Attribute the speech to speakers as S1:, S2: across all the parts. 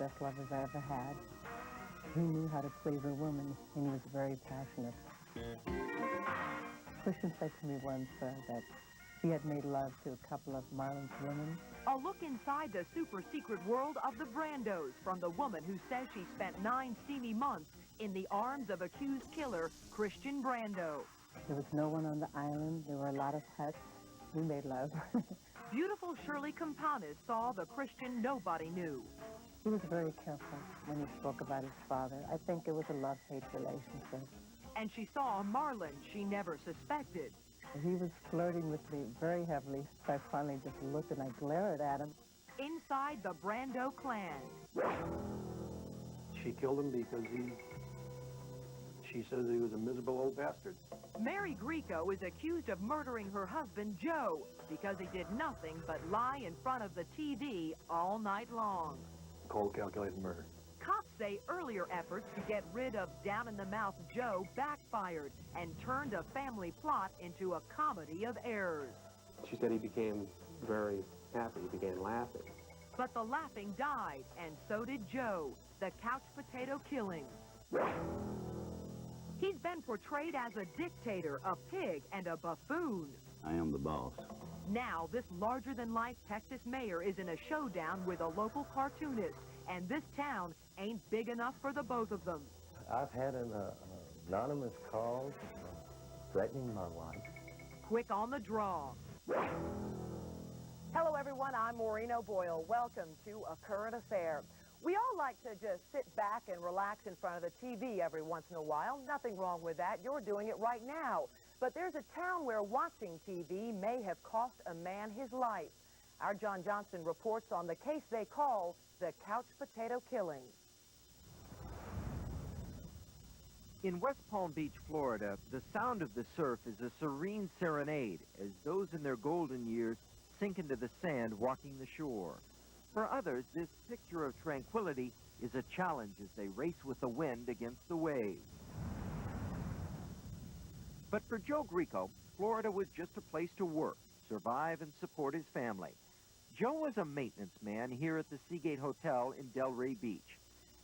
S1: best lovers I ever had. He knew how to please a woman, and he was very passionate. Christian said to me once that he had made love to a couple of Marlon's women.
S2: A look inside the super-secret world of the Brandos from the woman who says she spent 9 steamy months in the arms of accused killer Christian Brando.
S1: There was no one on the island. There were a lot of huts. We made love.
S2: Beautiful Shirley Campanis saw the Christian nobody knew.
S1: He was very careful when he spoke about his father. I think it was a love-hate relationship.
S2: And she saw a Marlon she never suspected.
S1: He was flirting with me very heavily, so I finally just looked and I glared at him.
S2: Inside the Brando clan.
S3: She killed him because she says he was a miserable old bastard.
S2: Mary Grieco is accused of murdering her husband, Joe, because he did nothing but lie in front of the TV all night long.
S3: Cold, calculated murder.
S2: Cops say earlier efforts to get rid of down-in-the-mouth Joe backfired and turned a family plot into a comedy of errors.
S4: She said he became very happy. He began laughing.
S2: But the laughing died, and so did Joe, the couch potato killing. He's been portrayed as a dictator, a pig, and a buffoon.
S5: I am the boss.
S2: Now, this larger-than-life Texas mayor is in a showdown with a local cartoonist, and this town ain't big enough for the both of them.
S6: I've had an anonymous call threatening my life.
S2: Quick on the draw. Hello, everyone. I'm Maureen O'Boyle. Welcome to A Current Affair. We all like to just sit back and relax in front of the TV every once in a while. Nothing wrong with that. You're doing it right now. But there's a town where watching TV may have cost a man his life. Our John Johnston reports on the case they call the couch potato killing.
S7: In West Palm Beach, Florida, the sound of the surf is a serene serenade as those in their golden years sink into the sand walking the shore. For others, this picture of tranquility is a challenge as they race with the wind against the waves. But for Joe Grieco, Florida was just a place to work, survive, and support his family. Joe was a maintenance man here at the Seagate Hotel in Delray Beach.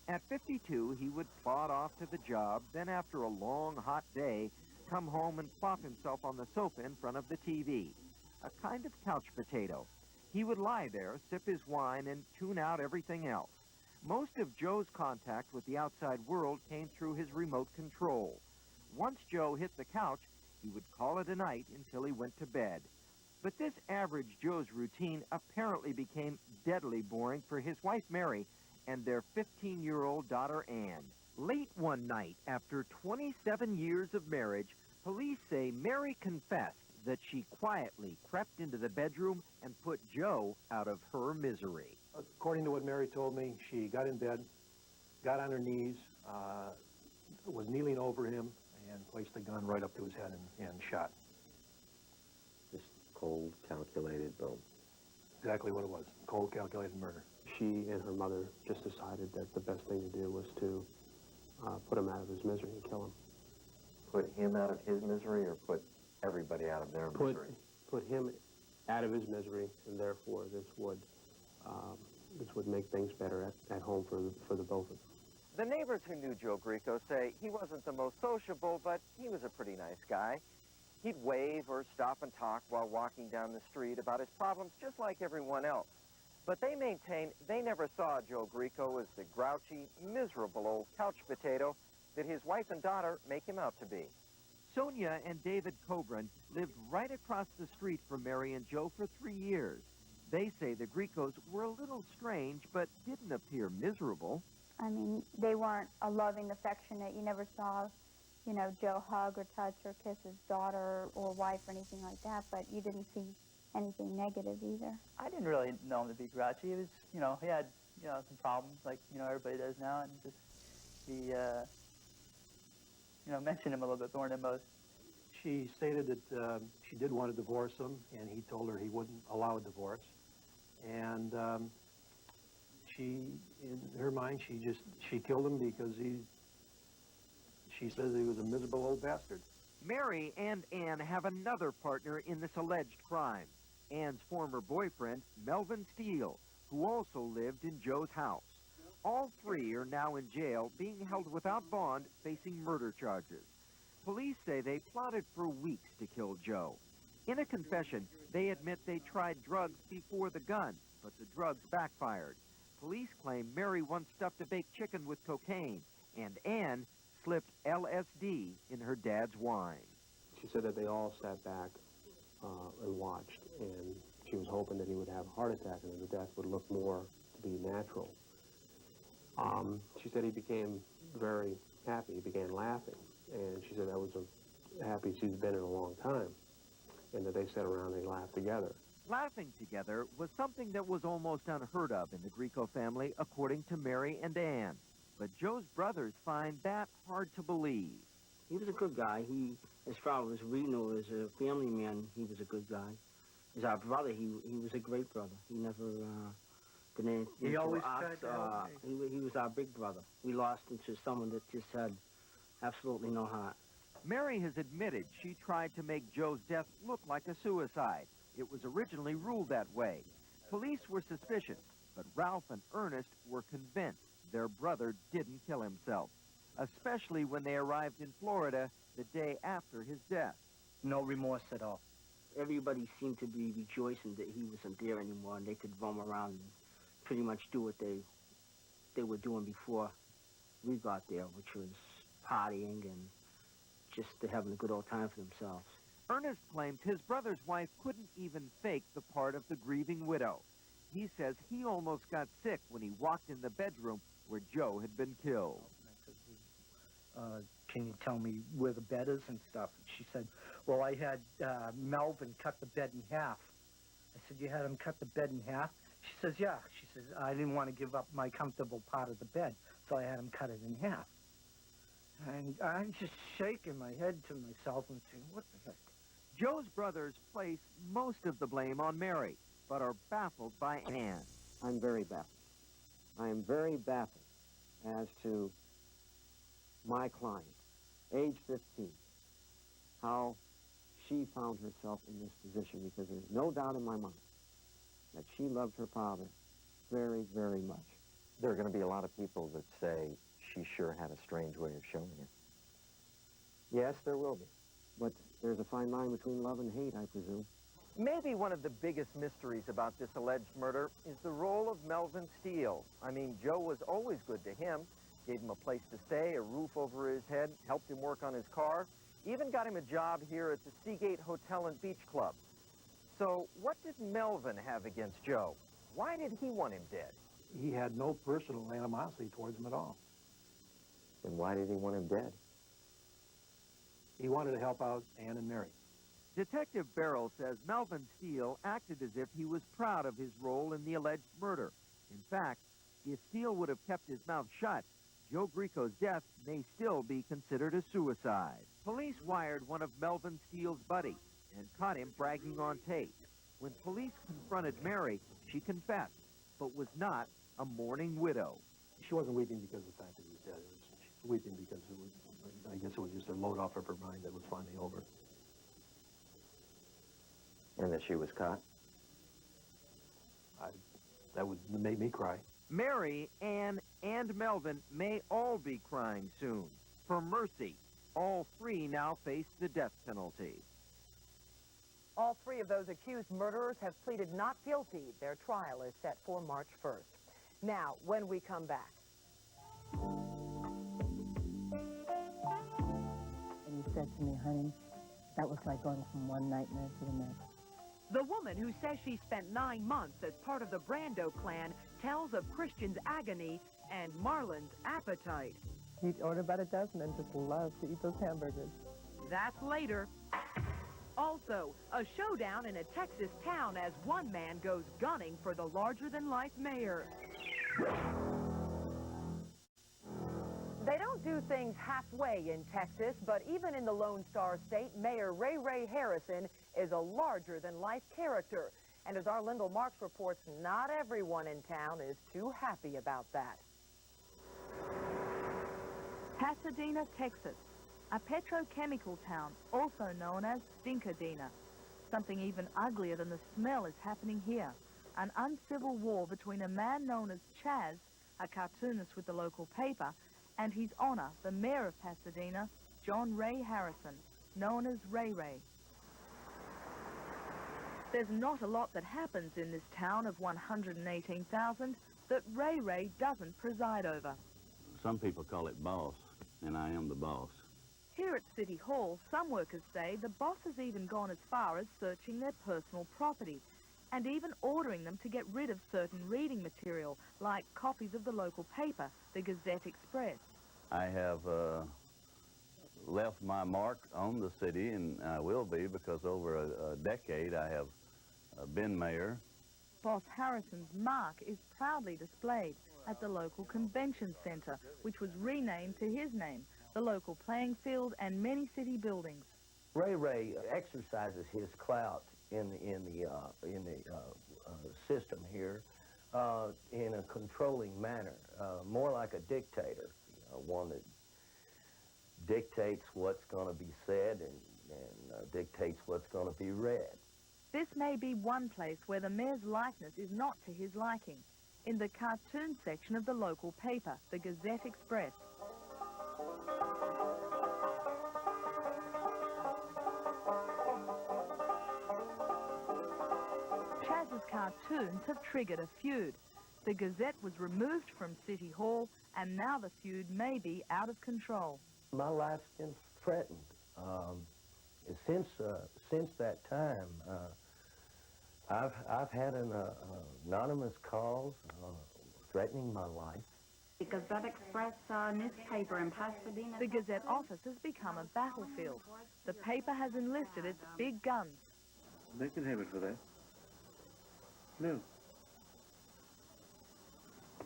S7: At 52, he would plod off to the job, then after a long, hot day, come home and plop himself on the sofa in front of the TV. A kind of couch potato. He would lie there, sip his wine, and tune out everything else. Most of Joe's contact with the outside world came through his remote control. Once Joe hit the couch, he would call it a night until he went to bed. But this average Joe's routine apparently became deadly boring for his wife Mary and their 15-year-old daughter Ann. Late one night, after 27 years of marriage, police say Mary confessed that she quietly crept into the bedroom and put Joe out of her misery.
S3: According to what Mary told me, she got in bed, got on her knees, was kneeling over him, and placed the gun right up to his head and shot.
S4: Just cold, calculated, boom.
S3: Exactly what it was. Cold, calculated murder.
S4: She and her mother just decided that the best thing to do was to put him out of his misery and kill him.
S8: Put him out of his misery or put everybody out of their misery?
S4: Put him out of his misery, and therefore this would make things better at home for the both of them.
S8: The neighbors who knew Joe Grieco say he wasn't the most sociable, but he was a pretty nice guy. He'd wave or stop and talk while walking down the street about his problems just like everyone else. But they maintain they never saw Joe Grieco as the grouchy, miserable old couch potato that his wife and daughter make him out to be.
S7: Sonia and David Cobran lived right across the street from Mary and Joe for 3 years. They say the Griecos were a little strange, but didn't appear miserable.
S9: I mean, they weren't a loving, affectionate. You never saw, you know, Joe hug or touch or kiss his daughter or wife or anything like that, but you didn't see anything negative either.
S10: I didn't really know him to be grouchy. He was, you know, he had, you know, some problems like, you know, everybody does now, and just he, you know, mentioned him a little bit more than most.
S3: She stated that she did want to divorce him, and he told her he wouldn't allow a divorce. And she, in her mind, she killed him because she says he was a miserable old bastard.
S7: Mary and Ann have another partner in this alleged crime, Ann's former boyfriend, Melvin Steele, who also lived in Joe's house. All three are now in jail, being held without bond, facing murder charges. Police say they plotted for weeks to kill Joe. In a confession, they admit they tried drugs before the gun, but the drugs backfired. Police claim Mary once stuffed a baked chicken with cocaine, and Ann slipped LSD in her dad's wine.
S4: She said that they all sat back and watched, and she was hoping that he would have a heart attack and that the death would look more to be natural. She said he became very happy. He began laughing, and she said that was the happiest she's been in a long time, and that they sat around and they laughed together.
S7: Laughing together was something that was almost unheard of in the Grieco family, according to Mary and Ann. But Joe's brothers find that hard to believe.
S5: He was a good guy. As far as we know, as a family man, he was a good guy. As our brother, he was a great brother. He never did anything
S10: He
S5: to
S10: always
S5: us.
S10: tried to help me.
S5: He was our big brother. We lost him to someone that just had absolutely no heart.
S7: Mary has admitted she tried to make Joe's death look like a suicide. It was originally ruled that way. Police were suspicious, but Ralph and Ernest were convinced their brother didn't kill himself, especially when they arrived in Florida the day after his death.
S10: No remorse at all.
S5: Everybody seemed to be rejoicing that he wasn't there anymore, and they could roam around and pretty much do what they were doing before we got there, which was partying and just having a good old time for themselves.
S7: Ernest claims his brother's wife couldn't even fake the part of the grieving widow. He says he almost got sick when he walked in the bedroom where Joe had been killed.
S11: Can you tell me where the bed is and stuff? And she said, well, I had Melvin cut the bed in half. I said, you had him cut the bed in half? She says, yeah. She says, I didn't want to give up my comfortable part of the bed, so I had him cut it in half. And I'm just shaking my head to myself and saying, what the heck?
S7: Joe's brothers place most of the blame on Mary, but are baffled by Ann.
S8: I'm very baffled. I am very baffled as to my client, age 15, how she found herself in this position, because there's no doubt in my mind that she loved her father very, very much. There are going to be a lot of people that say she sure had a strange way of showing it. Yes, there will be. But there's a fine line between love and hate, I presume.
S2: Maybe one of the biggest mysteries about this alleged murder is the role of Melvin Steele. I mean, Joe was always good to him, gave him a place to stay, a roof over his head, helped him work on his car, even got him a job here at the Seagate Hotel and Beach Club. So what did Melvin have against Joe? Why did he want him dead?
S3: He had no personal animosity towards him at all.
S8: Then why did he want him dead?
S3: He wanted to help out Ann and Mary.
S7: Detective Barrow says Melvin Steele acted as if he was proud of his role in the alleged murder. In fact, if Steele would have kept his mouth shut, Joe Grieco's death may still be considered a suicide. Police wired one of Melvin Steele's buddies and caught him bragging on tape. When police confronted Mary, she confessed, but was not a mourning widow.
S3: She wasn't weeping because of the fact that he was dead. She was weeping because it was, I guess it was just a load off of her mind that was finally over.
S8: And that she was caught?
S3: That would make me cry.
S7: Mary, Ann, and Melvin may all be crying soon. For mercy, all three now face the death penalty.
S2: All three of those accused murderers have pleaded not guilty. Their trial is set for March 1st. Now, when we come back.
S1: And he said to me, honey, that was like going from one nightmare to the next.
S2: The woman who says she spent 9 months as part of the Brando clan tells of Christian's agony and Marlon's appetite.
S1: He'd order about a dozen and just love to eat those hamburgers.
S2: That's later. Also, a showdown in a Texas town as one man goes gunning for the larger-than-life mayor. They don't do things halfway in Texas, but even in the Lone Star State, Mayor Ray Harrison is a larger-than-life character. And as our Lyndall Marks reports, not everyone in town is too happy about that.
S12: Pasadena, Texas, a petrochemical town, also known as Stinkadena. Something even uglier than the smell is happening here. An uncivil war between a man known as Chaz, a cartoonist with the local paper, and his honor, the mayor of Pasadena, John Ray Harrison, known as Ray Ray. There's not a lot that happens in this town of 118,000 that Ray Ray doesn't preside over.
S13: Some people call it boss, and I am the boss.
S12: Here at City Hall, some workers say the boss has even gone as far as searching their personal property and even ordering them to get rid of certain reading material, like copies of the local paper, the Gazette Express.
S13: I have left my mark on the city, and I will be, because over a decade I have been mayor.
S12: Boss Harrison's mark is proudly displayed at the local convention center, which was renamed to his name, the local playing field, and many city buildings.
S6: Ray Ray exercises his clout in the system here in a controlling manner, more like a dictator, one that dictates what's going to be said and dictates what's going to be read.
S12: This may be one place where the mayor's likeness is not to his liking, in the cartoon section of the local paper, the Gazette Express. Chaz's cartoons have triggered a feud. The Gazette was removed from City Hall, and now the feud may be out of control.
S6: My life's been threatened. Since that time, I've had anonymous calls threatening my life.
S14: The Gazette Express newspaper in Pasadena.
S12: The Gazette office has become a battlefield. The paper has enlisted its big guns.
S15: They can have it for that. No.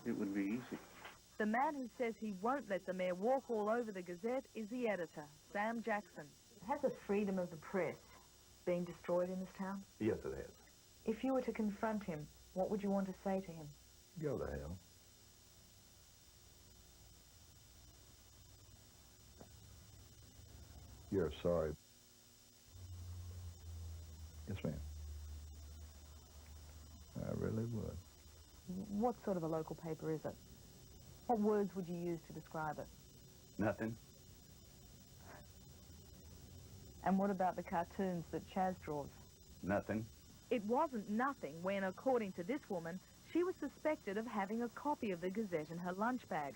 S15: It would be easy.
S12: The man who says he won't let the mayor walk all over the Gazette is the editor, Sam Jackson.
S2: Has the freedom of the press been destroyed in this town?
S16: Yes, it has.
S2: If you were to confront him, what would you want to say to him?
S16: Go to hell. You're sorry. Yes, ma'am. I really would.
S2: What sort of a local paper is it? What words would you use to describe it?
S13: Nothing.
S2: And what about the cartoons that Chaz draws?
S13: Nothing.
S12: It wasn't nothing when, according to this woman, she was suspected of having a copy of the Gazette in her lunch bag.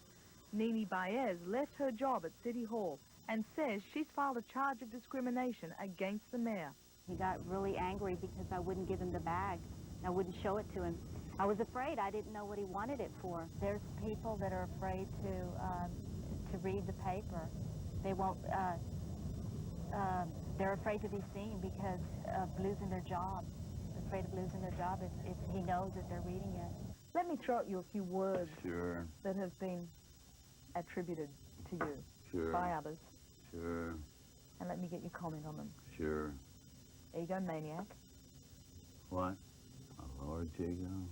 S12: Nini Baez left her job at City Hall and says she's filed a charge of discrimination against the mayor.
S17: He got really angry because I wouldn't give him the bag. I wouldn't show it to him. I was afraid. I didn't know what he wanted it for. There's people that are afraid to read the paper. They won't. They're afraid to be seen because of losing their job. They're afraid of losing their job if he knows that they're reading it.
S2: Let me throw at you a few words
S13: Sure.
S2: that have been attributed to you
S13: Sure.
S2: by others.
S13: Sure.
S2: And let me get your comment on them.
S13: Sure.
S2: Egomaniac.
S13: What? Oh, Lord, Chico.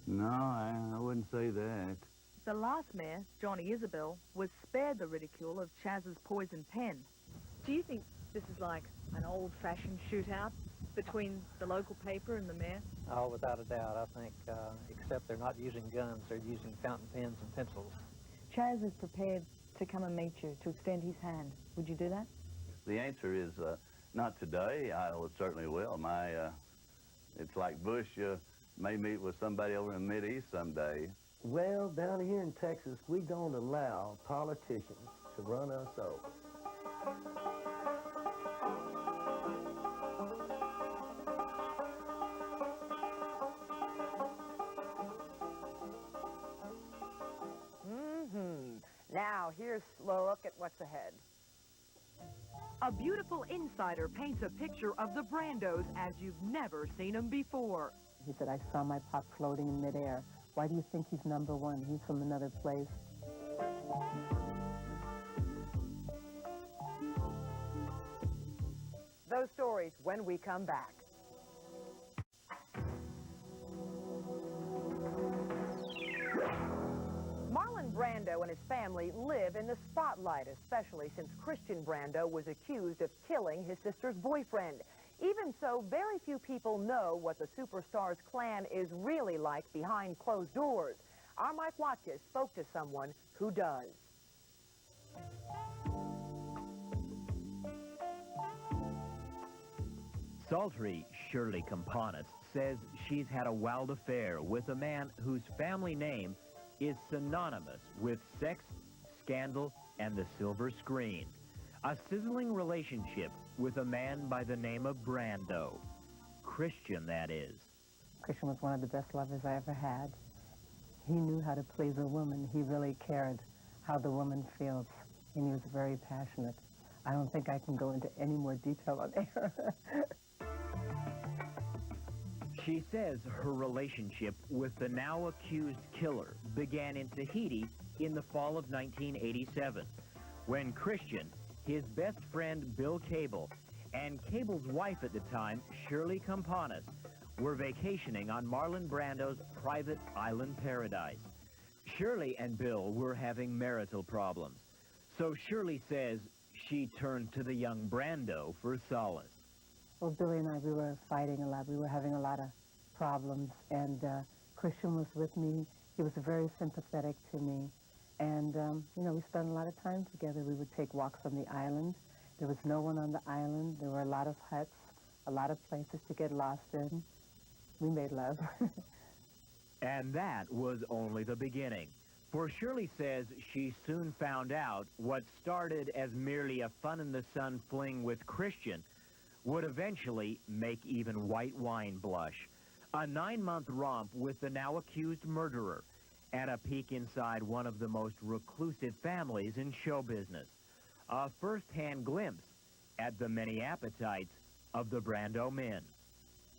S13: No, I wouldn't say that.
S12: The last mayor, Johnny Isabel, was spared the ridicule of Chaz's poison pen.
S2: Do you think this is like an old-fashioned shootout between the local paper and the mayor?
S3: Oh, without a doubt. I think, except they're not using guns, they're using fountain pens and pencils.
S2: Chaz is prepared to come and meet you, to extend his hand. Would you do that?
S13: The answer is not today. I certainly will. It's like Bush may meet with somebody over in the Mideast someday.
S6: Well, down here in Texas, we don't allow politicians to run us over.
S2: Now, here's a look at what's ahead.
S18: A beautiful insider paints a picture of the Brandos as you've never seen them before.
S1: He said, I saw my pop floating in midair. Why do you think he's number one? He's from another place.
S2: Those stories when we come back. Marlon Brando and his family live in the spotlight, especially since Christian Brando was accused of killing his sister's boyfriend. Even so, very few people know what the superstar's clan is really like behind closed doors. Our Mike Watkins spoke to someone who does.
S19: Sultry Shirley Campanis says she's had a wild affair with a man whose family name is synonymous with sex, scandal, and the silver screen. A sizzling relationship with a man by the name of Brando. Christian, that is.
S1: Christian was one of the best lovers I ever had. He knew how to please a woman. He really cared how the woman feels, and he was very passionate. I don't think I can go into any more detail on air.
S19: She says her relationship with the now accused killer began in Tahiti in the fall of 1987, when Christian, his best friend Bill Cable, and Cable's wife at the time, Shirley Campanis, were vacationing on Marlon Brando's private island paradise. Shirley and Bill were having marital problems, so Shirley says she turned to the young Brando for solace.
S1: Well, Billy and I, we were fighting a lot. We were having a lot of problems, and Christian was with me. He was very sympathetic to me, and, you know, we spent a lot of time together. We would take walks on the island. There was no one on the island. There were a lot of huts, a lot of places to get lost in. We made love.
S19: And that was only the beginning. For Shirley says she soon found out what started as merely a fun-in-the-sun fling with Christian would eventually make even white wine blush. A 9-month romp with the now accused murderer, and a peek inside one of the most reclusive families in show business. A first-hand glimpse at the many appetites of the Brando men.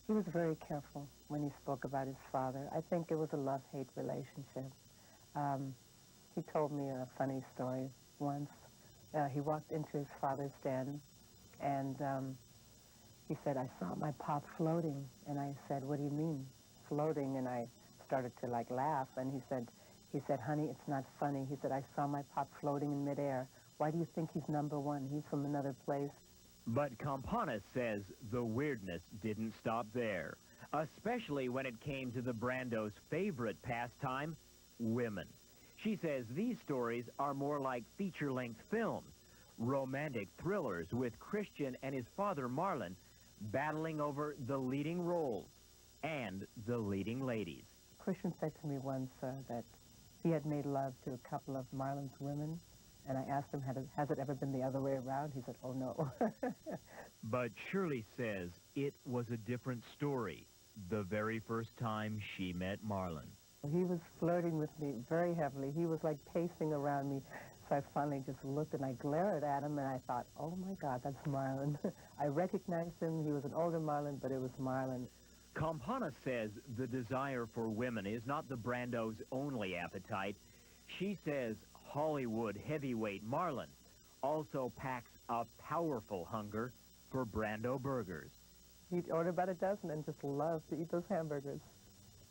S1: He was very careful when he spoke about his father. I think it was a love-hate relationship. He told me a funny story once. He walked into his father's den, and he said, "I saw my pop floating." And I said, "What do you mean, floating?" And I started to, like, laugh. And he said, "Honey, it's not funny." He said, "I saw my pop floating in midair. Why do you think he's number one? He's from another place."
S19: But Campanis says the weirdness didn't stop there, especially when it came to the Brando's favorite pastime, women. She says these stories are more like feature-length films, romantic thrillers with Christian and his father Marlon battling over the leading roles and the leading ladies.
S1: Christian said to me once that he had made love to a couple of Marlon's women, and I asked him, has it ever been the other way around? He said, "Oh, no."
S19: But Shirley says it was a different story the very first time she met Marlon.
S1: He was flirting with me very heavily. He was like pacing around me. So I finally just looked and I glared at him and I thought, oh my God, that's Marlon. I recognized him. He was an older Marlon, but it was Marlon.
S19: Campanis says the desire for women is not the Brando's only appetite. She says Hollywood heavyweight Marlon also packs a powerful hunger for Brando burgers.
S1: He'd order about a dozen and just love to eat those hamburgers.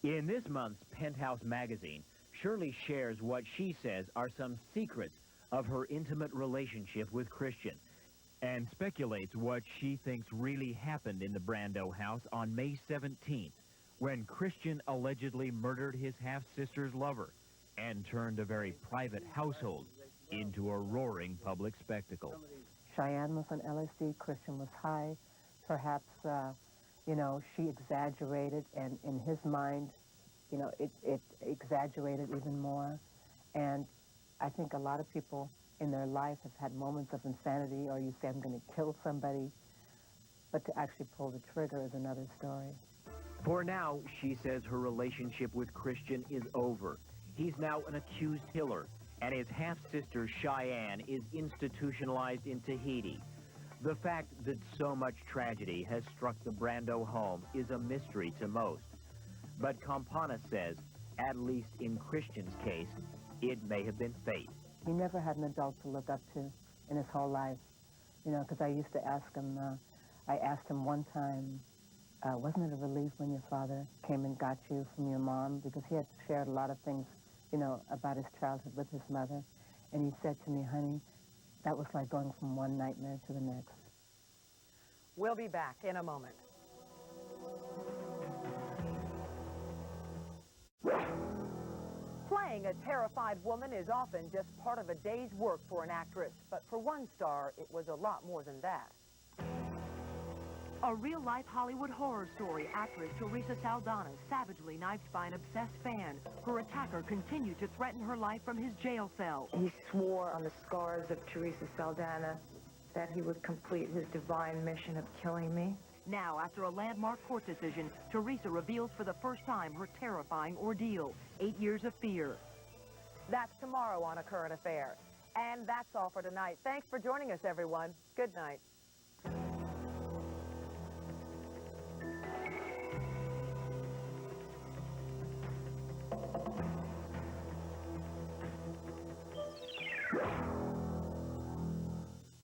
S19: In this month's Penthouse magazine, Shirley shares what she says are some secrets of her intimate relationship with Christian, and speculates what she thinks really happened in the Brando house on May 17th, when Christian allegedly murdered his half-sister's lover and turned a very private household into a roaring public spectacle.
S1: Cheyenne was on LSD, Christian was high. Perhaps, you know, she exaggerated, and in his mind, you know, it exaggerated even more. And I think a lot of people in their life have had moments of insanity, or you say, I'm going to kill somebody. But to actually pull the trigger is another story.
S19: For now, she says her relationship with Christian is over. He's now an accused killer, and his half-sister Cheyenne is institutionalized in Tahiti. The fact that so much tragedy has struck the Brando home is a mystery to most. But Campanis says, at least in Christian's case, it may have been fate.
S1: He never had an adult to look up to in his whole life. You know, because I used to ask him, I asked him one time, wasn't it a relief when your father came and got you from your mom? Because he had shared a lot of things, you know, about his childhood with his mother. And he said to me, honey, that was like going from one nightmare to the next.
S2: We'll be back in a moment. Playing a terrified woman is often just part of a day's work for an actress, but for one star, it was a lot more than that.
S18: A real-life Hollywood horror story. Actress Teresa Saldana savagely knifed by an obsessed fan. Her attacker continued to threaten her life from his jail cell.
S20: He swore on the scars of Teresa Saldana that he would complete his divine mission of killing me.
S18: Now, after a landmark court decision, Teresa reveals for the first time her terrifying ordeal, 8 years of fear.
S2: That's tomorrow on A Current Affair. And that's all for tonight. Thanks for joining us, everyone. Good night.